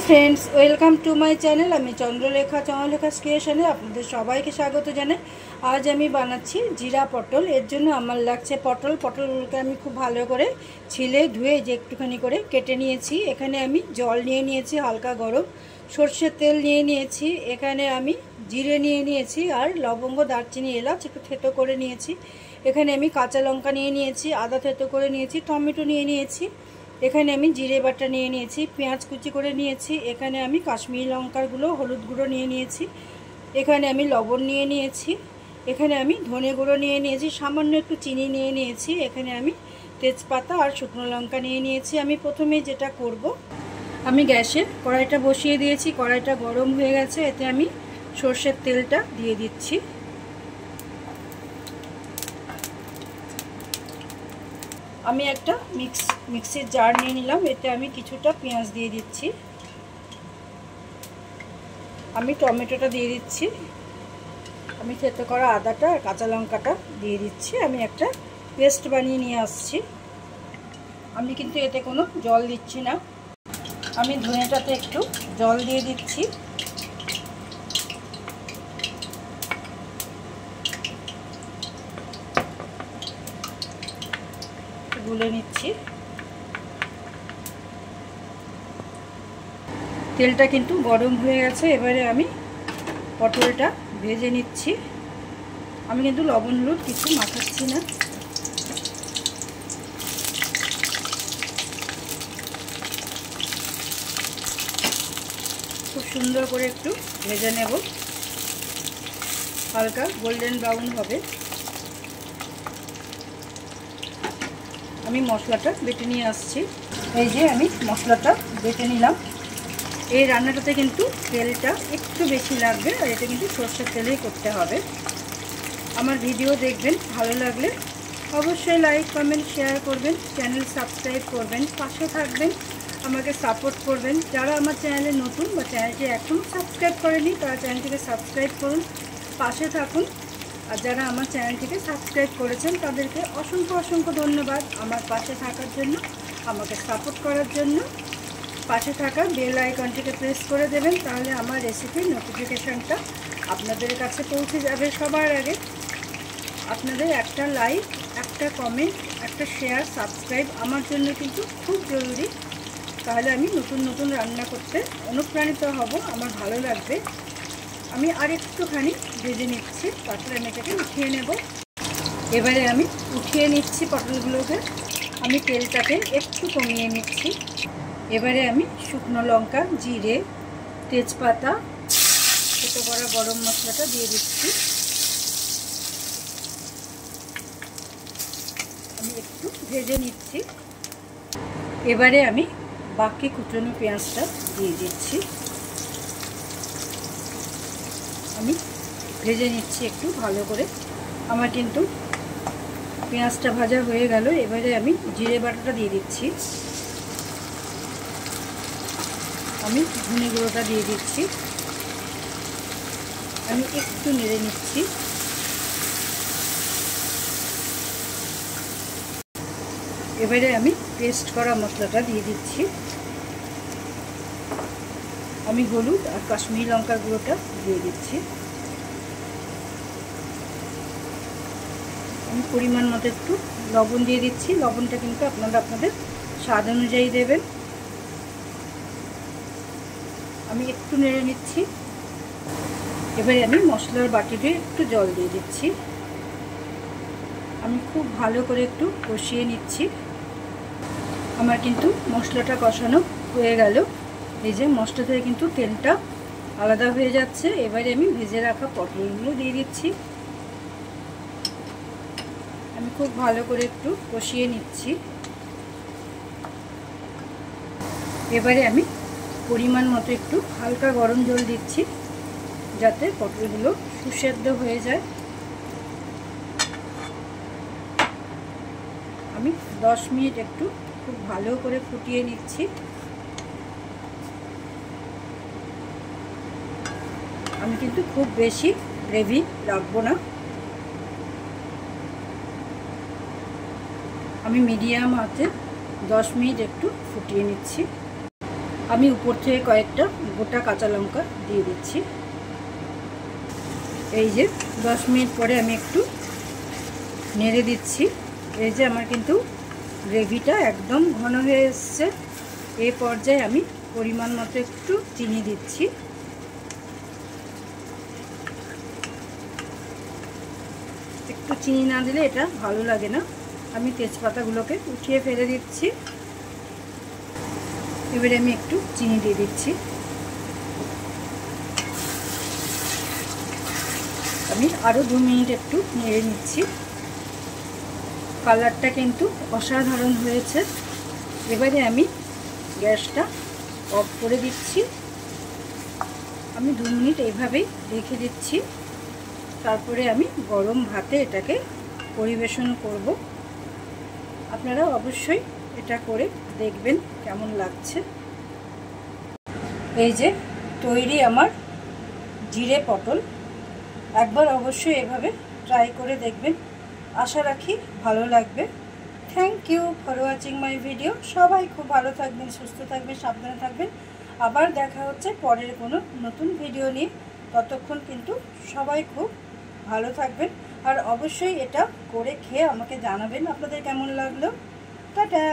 Friends welcome to my channel आमी चंद्रलेखा क्रिएशने आपनादेर सबाइके स्वागत जानाई। आज आमी बानाচ্ছি जीरा पटल। एर जोन्नो आमार लागছে पटलগুলোকে आमी खूब भालो करे छिले धुए जे एकटुखानी करे केटे निয়েছি। एखाने आमी जल निये निয়েছি हालका गरम, सर्षेर तेल निये निয়েছি, एखाने आमी जिरे निये निয়েছি और लवंग दारचिनी एलाच एकटु থেতো करे निয়েছি। एखाने आमी काँचा लंका निये निয়েছি, आदा থেতো करे निয়েছি, टमेटो निये निয়েছি। एखाने आमी जिरे बाटा निये निয়েছি, पेঁয়াজ कुचि करे निয়েছি। एखाने आमी काश्मीरी लंकार गुलो हलुद गुঁড়ো निये निয়েছি। एखाने आमी लवण निये निয়েছি। एखाने आमी धने गुঁড়ো निये निয়েছি, सामान्य एकटु चीनी निये निয়েছি। एखाने आमी तेजपाता और शुकनो लंका निये निয়েছি। आमी प्रथमे जेटा करब, आमी गैसे कड़ाईटा बसिए दिएছি। कड़ाईटा गरम हये गेছে, एते आमी सर्षेर तेलटा दिए दिচ্ছি। আমি একটা মিক্সির জার নিয়ে নিলাম, এতে আমি কিছুটা পেঁয়াজ দিয়ে দিচ্ছি। আমি টমেটোটা দিয়ে দিচ্ছি। আমি থেতো করা আদাটা আর কাঁচা লঙ্কাটা দিয়ে দিচ্ছি। আমি একটা পেস্ট বানিয়ে নিয়ে আসছি। আমি কিন্তু এতে কোনো জল দিচ্ছি না। আমি ধনেটাতে একটু জল দিয়ে দিচ্ছি। গুলে নিচ্ছি। তেলটা কিন্তু গরম হয়ে গেছে। এবারে আমি পটলটা ভেজে নিচ্ছি। আমি কিন্তু লবণ হলুদ কিছু মাখাচ্ছি না। খুব সুন্দর করে একটু ভেজে নেব, হালকা গোল্ডেন ব্রাউন হবে। আমি মশলাটা বেটে নিয়ে আসছি। এই যে আমি মশলাটা বেটে নিলাম। এই রান্নাটাতে কিন্তু তেলটা একটু বেশি লাগবে, আর এটা কিন্তু সরষের তেলেই করতে হবে। আমার ভিডিও দেখবেন, ভালো লাগলে অবশ্যই লাইক কমেন্ট শেয়ার করবেন, চ্যানেল সাবস্ক্রাইব করবেন, পাশে থাকবেন, আমাকে সাপোর্ট করবেন। যারা আমার চ্যানেলে নতুন বা চ্যানেলটি এখনও সাবস্ক্রাইব করেনি তারা চ্যানেলটিকে সাবস্ক্রাইব করুন, পাশে থাকুন। আর যারা আমার চ্যানেলটিকে সাবস্ক্রাইব করেছেন তাদেরকে অসংখ্য অসংখ্য ধন্যবাদ আমার পাশে থাকার জন্য, আমাকে সাপোর্ট করার জন্য। পাশে থাকা বেল আইকনটিকে প্রেস করে দেবেন, তাহলে আমার রেসিপির নোটিফিকেশানটা আপনাদের কাছে পৌঁছে যাবে সবার আগে। আপনাদের একটা লাইক, একটা কমেন্ট, একটা শেয়ার, সাবস্ক্রাইব আমার জন্য কিন্তু খুব জরুরি। তাহলে আমি নতুন নতুন রান্না করতে অনুপ্রাণিত হব, আমার ভালো লাগবে। আমি আর একটুখানি ভেজে নিচ্ছি, তারপরে আমি এটাকে উঠিয়ে নেব। এবারে আমি উঠিয়ে নিচ্ছি পটলগুলোকে। আমি তেলটাকে একটু কমিয়ে নিচ্ছি। এবারে আমি শুকনো লঙ্কা, জিরে, তেজপাতা, থেতো করা গরম মশলাটা দিয়ে দিচ্ছি। আমি একটু ভেজে নিচ্ছি। এবারে আমি বাকি কুচনো পেঁয়াজটা দিয়ে দিচ্ছি। আমি ভেজে নিচ্ছি একটু ভালো করে। আমার কিন্তু পেঁয়াজটা ভাজা হয়ে গেল। এবারে আমি জিরে বাটাটা দিয়ে দিচ্ছি। আমি ধনে গুঁড়োটা দিয়ে দিচ্ছি। আমি একটু নেড়ে নিচ্ছি। এবারে আমি পেস্ট করা মশলাটা দিয়ে দিচ্ছি। আমি হলুদ আর কাশ্মীরি লঙ্কার গুঁড়োটা দিয়ে দিচ্ছি। আমি পরিমাণ মতো একটু লবণ দিয়ে দিচ্ছি। লবণটা কিন্তু আপনারা আপনাদের স্বাদ অনুযায়ী দেবেন। আমি একটু নেড়ে নিচ্ছি। এবারে আমি মশলার বাটিতে একটু জল দিয়ে দিচ্ছি। আমি খুব ভালো করে একটু কষিয়ে নিচ্ছি। আমার কিন্তু মশলাটা কষানো হয়ে গেল। এই যে মশলা থেকে কিন্তু তেলটা আলাদা হয়ে যাচ্ছে। এবারে আমি ভেজে রাখা পটলগুলো দিয়ে দিচ্ছি। আমি খুব ভালো করে একটু কষিয়ে নিচ্ছি। এবারে আমি পরিমাণ মতো একটু হালকা গরম জল দিচ্ছি, যাতে পটলগুলো সুসেদ্ধ হয়ে যায়। আমি 10 মিনিট একটু খুব ভালো করে ফুটিয়ে নিচ্ছি। আমি কিন্তু খুব বেশি গ্রেভি রাখবো না। আমি মিডিয়াম আঁচে 10 মিনিট একটু ফুটিয়ে নিচ্ছি। আমি উপর থেকে কয়েকটা গোটা কাঁচা লঙ্কা দিয়ে দিচ্ছি। এই যে 10 মিনিট পরে আমি একটু নেড়ে দিচ্ছি। এই যে আমার কিন্তু গ্রেভিটা একদম ঘন হয়ে এসছে। এই পর্যায়ে আমি পরিমাণ মতো একটু চিনি দিচ্ছি। একটু চিনি না দিলে এটা ভালো লাগে না। আমি তেজপাতাগুলোকে উঠিয়ে ফেলে দিচ্ছি। এবারে আমি একটু চিনি দিয়ে দিচ্ছি। আমি আরও 2 মিনিট একটু নেড়ে নিচ্ছি। কালারটা কিন্তু অসাধারণ হয়েছে। এবারে আমি গ্যাসটা অফ করে দিচ্ছি। আমি 2 মিনিট এইভাবেই রেখে দিচ্ছি। তারপরে আমি গরম ভাতে এটাকে পরিবেশন করব। আপনারা অবশ্যই এটা করে দেখবেন কেমন লাগছে। এই যে তৈরি আমার জিরে পটল। একবার অবশ্যই এভাবে ট্রাই করে দেখবেন। আশা রাখি ভালো লাগবে। Thank you for watching my video. সবাই খুব ভালো থাকবেন, সুস্থ থাকবেন, সাবধানে থাকবেন। আবার দেখা হচ্ছে পরের কোনো নতুন ভিডিও নিয়ে। ততক্ষণ কিন্তু সবাই খুব ভালো থাকবেন। আর অবশ্যই এটা করে খেয়ে আমাকে জানাবেন আপনাদের কেমন লাগলো। টাটা।